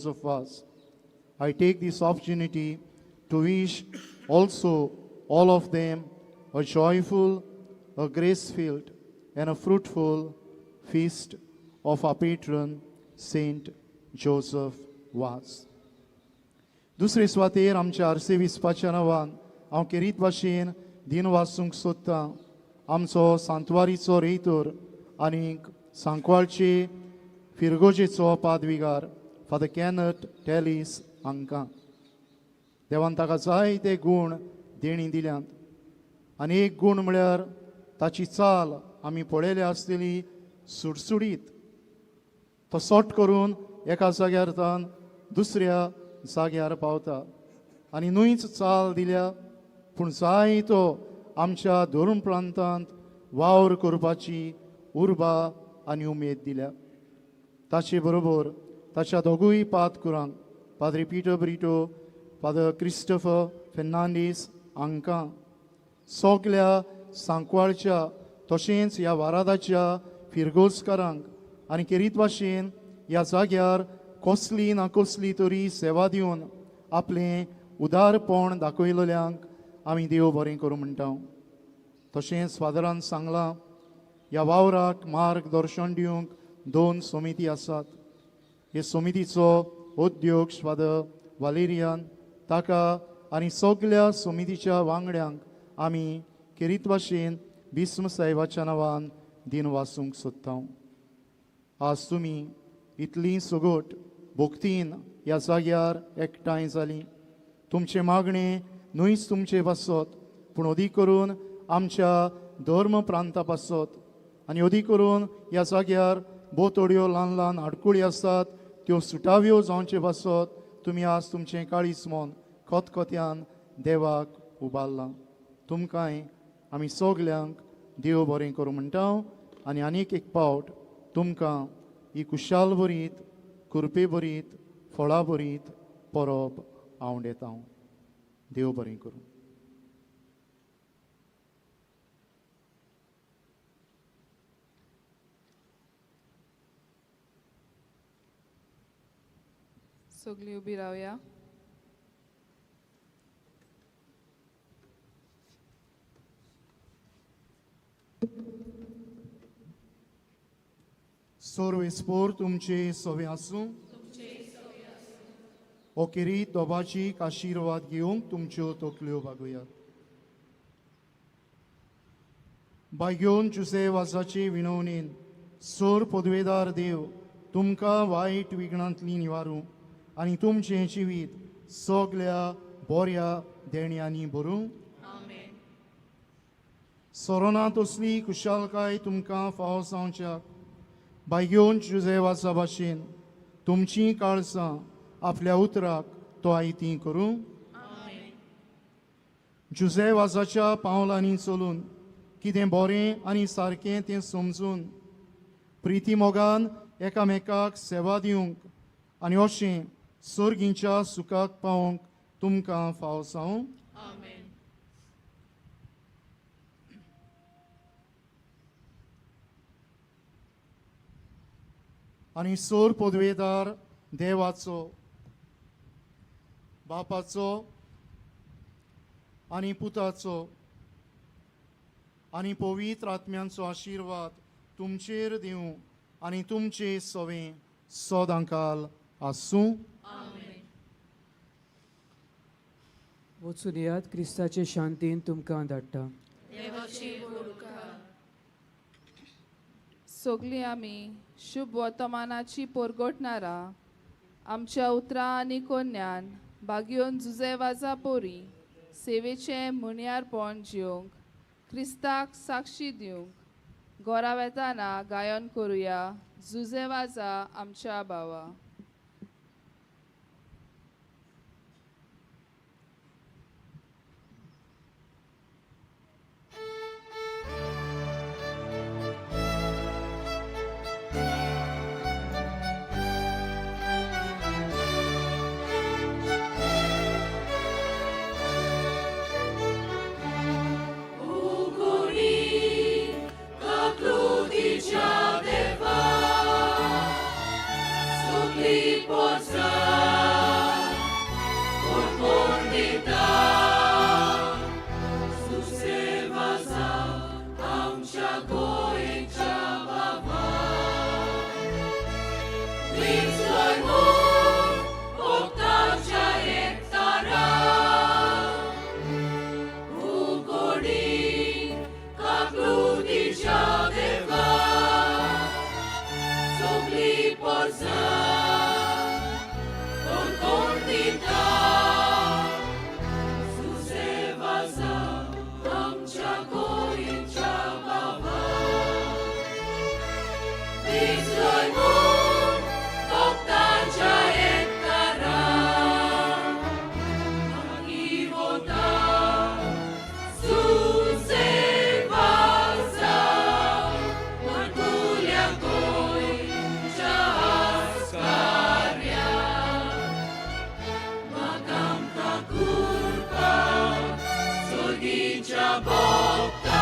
of us. I take this opportunity to wish also all of them a joyful, a grace-filled, and a fruitful feast of our patron, Saint Joseph was. दुसरे सुवातेर आमच्या आरसे विस्पाच्या नांवान हांव केरीत भाशेन दिन वाचूंक सोदतां आमचो सांतवारीचो रेतोर आनीक सांकवाळचे फिरगोजेचो पादविगार फादर कॅनट टॅलिस हांकां देवान ताका जायते गूण देणी दिल्यात आनी एक गूण म्हळ्यार ताची चाल आमी पळयल्या आसलेली सुटसुडीत तो सोट करून एका जाग्यार दुसऱ्या जाग्यार पावता आनी न्हूच चाल दिल्या पूण जायतो आमच्या धर्म प्रांतांत वावर करपाची उर्बा आनी उमेद दिल्या ताचे बरोबर ताच्या दोगूय पादकुरांक पाद्री पिटर ब्रिटो फादर क्रिस्टोफर फेर्नांडीस हांकां सगल्या सांकवाळच्या तशेंच ह्या वारादाच्या फिरगोजकारांक आनी केरीत भाशेन ह्या जाग्यार कसली ना कसली तरी सेवा दिवन आपलें उदारपण दाखयलेल्यांक आमी देव बरें करूं म्हणटा तशेंच फादरान सांगलां ह्या वावराक मार्गदर्शन दिवंक 2 समिती आसात हे समितीचो अध्यक्ष फादर वालेरियान ताका आनी सगल्या समितीच्या वांगड्यांक आमी केरीत भाशेन बिस्म साहेबाच्या नांवान दिन वाचूंक सोदता आज तुमी इतली सगोट भोक्तीन ह्या जाग्यार एकठांय जालीं तुमचे मागणें न्हूच तुमचे पासत पूण अदीक करून आमच्या धर्म प्रांता पासत आनी अदीक करून ह्या जाग्यार भोव थोड्यो ल्हान ल्हान आडकुळी आसात त्यो सुटाव्यो जावचे पासत तुमी आज तुमचें काळीज मोन खतखत्यान देवाक उबारलां तुमकांय आमी सगल्यांक देव बरें करूं म्हणटा आनी आनीक एक पावट तुमकां ही कुशाल भरीत कुरपे भरीत फळां भरीत परब हांव येता देव बरें करूं सगळीं उबी रावया सोरवेस्पोर तुमचे सवे आसूं ओकेरी दोबाची आशिर्वाद घेवंक तुमच्यो तकल्यो बागुयात बागेवन जुसे वाजाचे विणवणेन सोर पदवेदार देव तुमकां वायट विघ्नांतली निवारूं आनी तुमचें जिवीत सगल्या बऱ्या देण्यांनी भरूं सोरोनांत असली कुशालकाय तुमकां फावो जावच्याक बागेवन जुजे वाचा भाशेन तुमची काळजां आपल्या उतराक तो आयती करूं जुजे वाजाच्या पावलांनी चलून कितें बरें आनी सारकें तें समजून प्रिती मोगान एकामेकाक सेवा दिवंक आनी अशें सर्गीच्या सुखाक पावंक तुमकां फावो जावं आनी सोर पदवेदार देवाचो बापाचो आनी पुताचो आनी पवित्र आत्म्यांचो आशिर्वाद तुमचेर दिवं आनी तुमचे सवें सदांकाल आसूं वचून येयात क्रिस्ताचे शांतीन तुमकां धाडटा सगळीं आमी शुभ वर्तमानाची पोरगोटणारा आमच्या उतरां आनी कोन्यान बागयोन जुजे वाजा पोरी सेवेचें मुण्यारपण जिवंक क्रिस्ताक साक्षी दिवंक घरा वेताना गायन करुया जुजे वाजा आमच्या भावा Sugli लोक